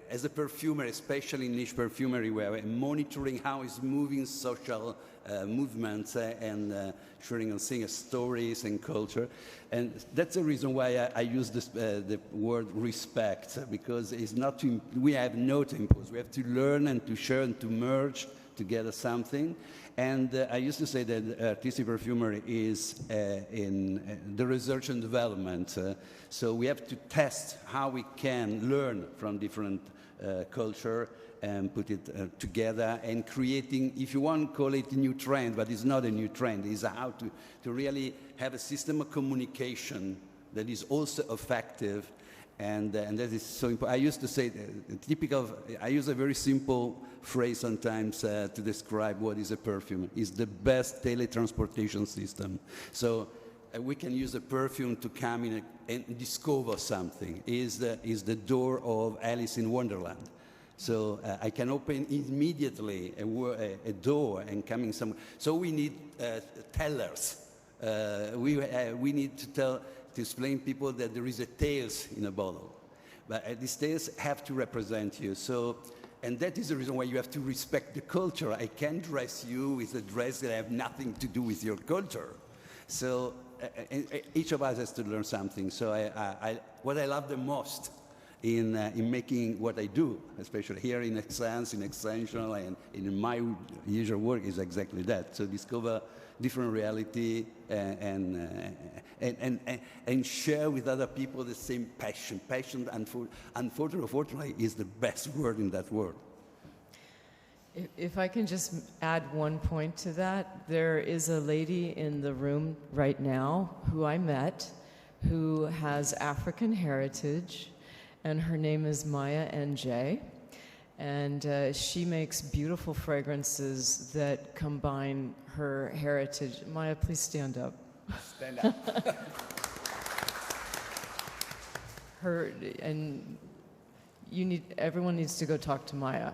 as a perfumer, especially in niche perfumery, we are monitoring how is moving social movements and sharing and seeing stories and culture. And that's the reason why I use the word respect, because it's not we have no to impose. We have to learn and to share and to merge together something. And I used to say that artistic perfumery is in the research and development. So we have to test how we can learn from different culture and put it together and creating, if you want to call it a new trend, but it's not a new trend, it's how to really have a system of communication that is also effective. And that is so important. I used to say, I use a very simple phrase sometimes to describe what is a perfume. It's the best teletransportation system. So we can use a perfume to come in and discover something. It's the door of Alice in Wonderland. So I can open immediately a door and coming some. So we need tellers. We need to explain people that there is a tales in a bottle. But these tales have to represent you. So, and that is the reason why you have to respect the culture. I can't dress you with a dress that have nothing to do with your culture. So each of us has to learn something. So what I love the most in making what I do, especially here in Essence, in Essential, and in my usual work is exactly that. So discover different reality and share with other people the same passion. Passion, unfortunately, is the best word in that world. If I can just add one point to that, there is a lady in the room right now who I met who has African heritage, and her name is Maya NJ. And she makes beautiful fragrances that combine her heritage. Maya, please stand up. Stand up. Everyone needs to go talk to Maya.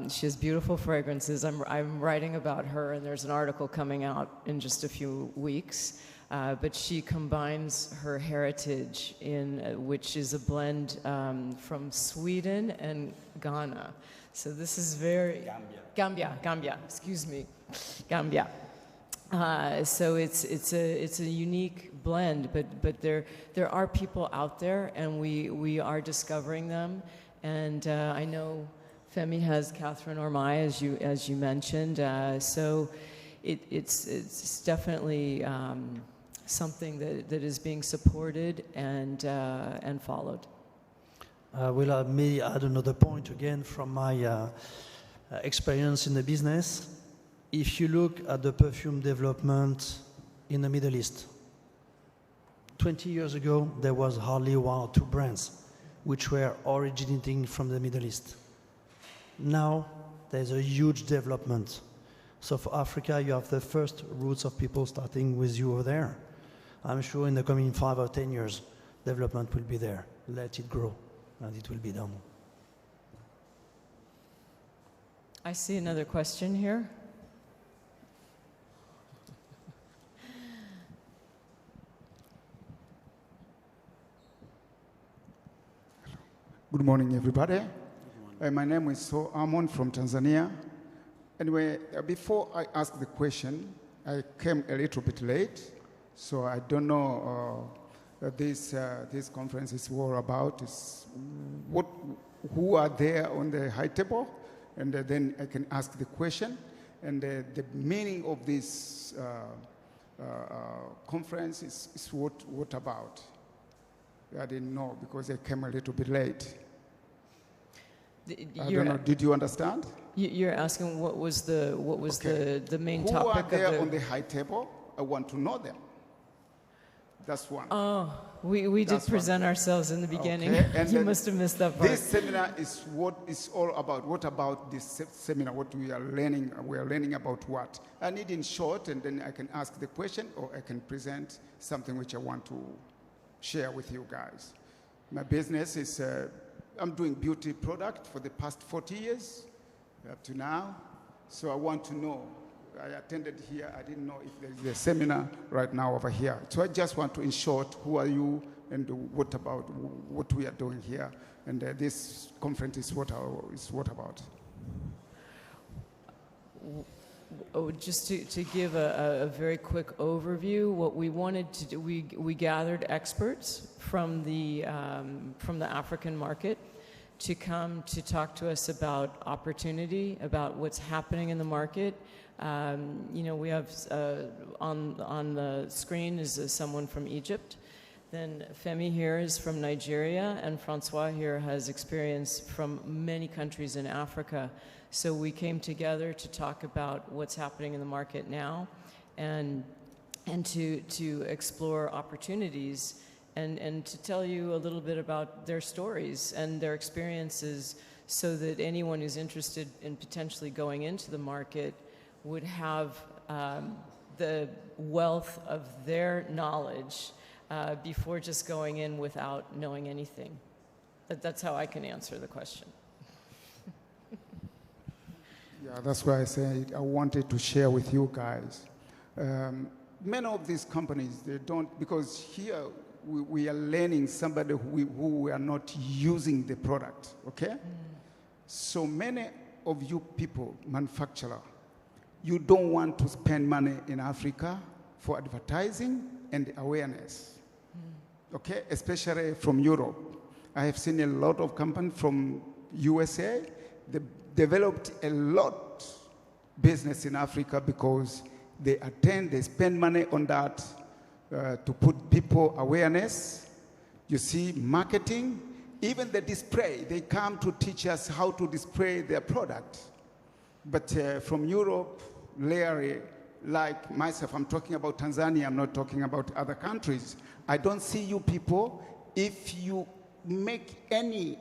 She has beautiful fragrances. I'm writing about her, and there's an article coming out in just a few weeks. But she combines her heritage which is a blend from Sweden and Ghana. So this is very... Gambia, excuse me. Gambia. So it's a unique blend, but there are people out there, and we are discovering them. And I know Femi has Catherine Ormai, as you mentioned. So it's definitely something that is being supported and followed. Will me add another point again from my experience in the business. If you look at the perfume development in the Middle East, 20 years ago there was hardly one or two brands which were originating from the Middle East. Now there's a huge development. So for Africa, you have the first roots of people starting with you over there. I'm sure in the coming 5 or 10 years, development will be there. Let it grow, and it will be done. I see another question here. Good morning, everybody. My name is Amon from Tanzania. Anyway, before I ask the question, I came a little bit late, so I don't know this conference is all about. Who are there on the high table, and then I can ask the question. And the meaning of this conference is what about? I didn't know because I came a little bit late. I don't know. Did you understand? You're asking what was the main topic Who are there of on the high table? I want to know them. That's one. Oh, we did present ourselves in the beginning. Okay. And you must have missed that part. This seminar is what it's all about. What about this seminar? What we are learning? We are learning about what? I need in short, and then I can ask the question, or I can present something which I want to share with you guys. My business is, I'm doing beauty product for the past 40 years, up to now. So I want to know. I attended here. I didn't know if there is a seminar right now over here. So I just want to, in short, who are you and what about what we are doing here? And this conference is what about. Just to give a very quick overview, what we wanted to do, we gathered experts from the African market to come to talk to us about opportunity, about what's happening in the market. You know, we have on the screen is someone from Egypt. Then Femi here is from Nigeria, and Francois here has experience from many countries in Africa. So we came together to talk about what's happening in the market now, and to explore opportunities, and to tell you a little bit about their stories and their experiences, so that anyone who's interested in potentially going into the market would have the wealth of their knowledge before just going in without knowing anything. That's how I can answer the question. Yeah, that's why I said I wanted to share with you guys. Many of these companies, they don't, because here we are learning somebody who are not using the product, okay? So many of you people, manufacturer, you don't want to spend money in Africa for advertising and awareness. Okay, especially from Europe. I have seen a lot of companies from USA. They developed a lot business in Africa because they spend money on that to put people awareness. You see, marketing, even the display. They come to teach us how to display their product. But from Europe, Larry, like myself, I'm talking about Tanzania, I'm not talking about other countries. I don't see you people, if you make any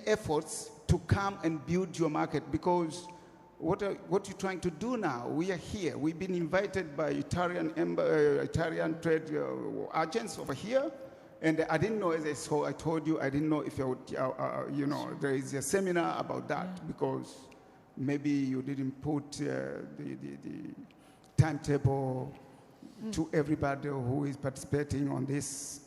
efforts to come and build your market, because what you're trying to do now, we are here. We've been invited by Italian trade agents over here, and I didn't know, as I told you, I didn't know if you know, there is a seminar about that, because maybe you didn't put the timetable to everybody who is participating on this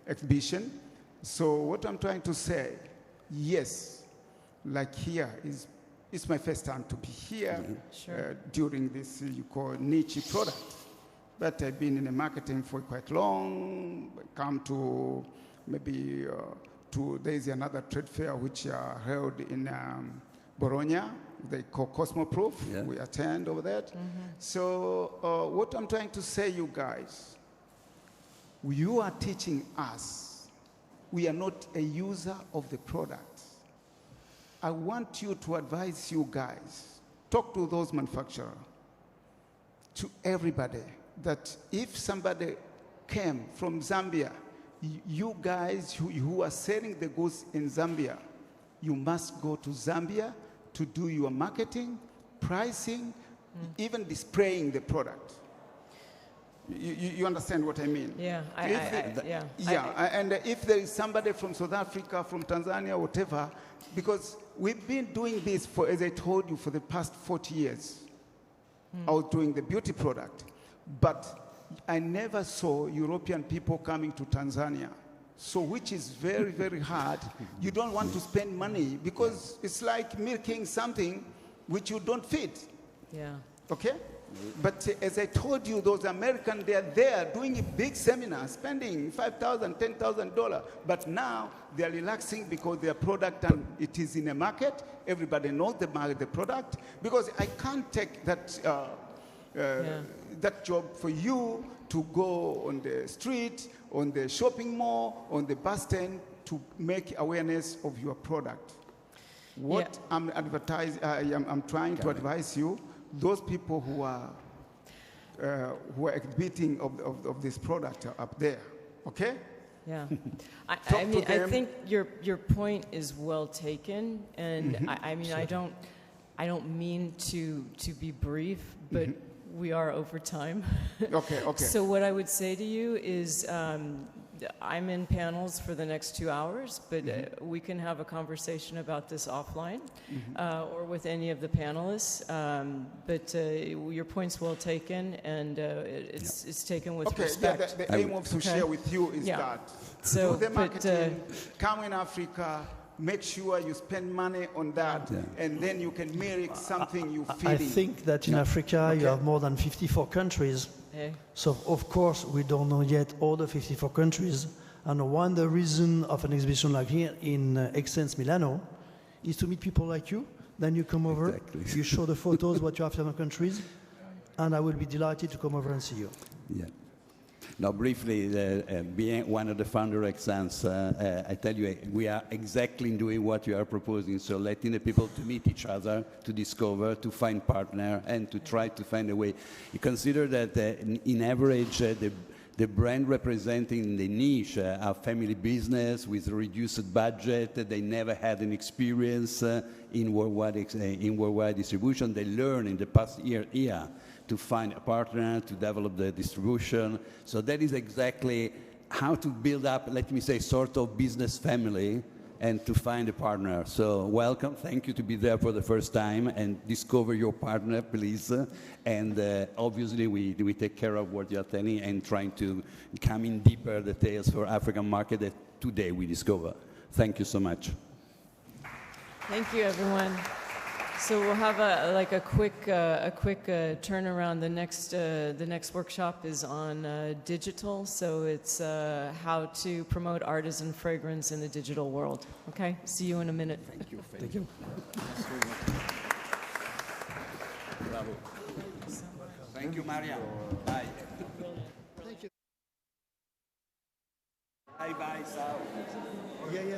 exhibition. So what I'm trying to say, yes, like here it's my first time to be here during this you call niche product. But I've been in the marketing for quite long. I come to maybe there's another trade fair which are held in Bologna. They call Cosmoproof. Yeah. We attend over that. So what I'm trying to say, you guys, you are teaching us. We are not a user of the product. I want you to advise you guys, talk to those manufacturers, to everybody, that if somebody came from Zambia, you guys who are selling the goods in Zambia, you must go to Zambia to do your marketing, pricing, even displaying the product. You understand what I mean? Yeah, and if there is somebody from South Africa, from Tanzania, whatever, because we've been doing this for, as I told you, for the past 40 years. I was doing the beauty product, but I never saw European people coming to Tanzania. So which is very, very hard. You don't want to spend money because it's like milking something which you don't feed. Yeah. Okay? But as I told you, those Americans, they are there doing a big seminar, spending $5,000, $10,000. But now they are relaxing because their product, and it is in a market. Everybody knows the product. Because I can't take that, that job for you to go on the street, on the shopping mall, on the bus stand to make awareness of your product. What I'm trying to advise you, those people who are exhibiting of this product up there, okay? Yeah, I mean, I think your point is well taken, and I mean, I don't mean to be brief, but we are over time. Okay. So what I would say to you is, I'm in panels for the next 2 hours, but we can have a conversation about this offline or with any of the panelists. But your point's well taken, and it's taken with respect. Okay, the aim of to share with you is that. So, do the marketing, come in Africa, make sure you spend money on that, and then you can make something you feel. I think that in Africa you have more than 54 countries. So of course we don't know yet all the 54 countries. And one the reason of an exhibition like here in Excellence Milano is to meet people like you. Then you come over, Exactly. you show the photos, what you have in other countries, and I will be delighted to come over and see you. Yeah. Now, briefly, being one of the founder Excellence, I tell you, we are exactly doing what you are proposing. So letting the people to meet each other, to discover, to find partner, and to try to find a way. You consider that in average, the brand representing the niche are family business with reduced budget. They never had an experience in worldwide distribution. They learned in the past year to find a partner, to develop the distribution. So that is exactly how to build up, let me say, sort of business family and to find a partner. So welcome, thank you to be there for the first time and discover your partner, please. And obviously we take care of what you're telling and trying to come in deeper details for African market that today we discover. Thank you so much. Thank you, everyone. So we'll have a quick turnaround. The next workshop is on digital. So it's how to promote artisan fragrance in the digital world. Okay. See you in a minute. Thank you. Thank you. Bravo. Thank you, Mariam. Bye. Thank you. Bye, Sal. Yeah.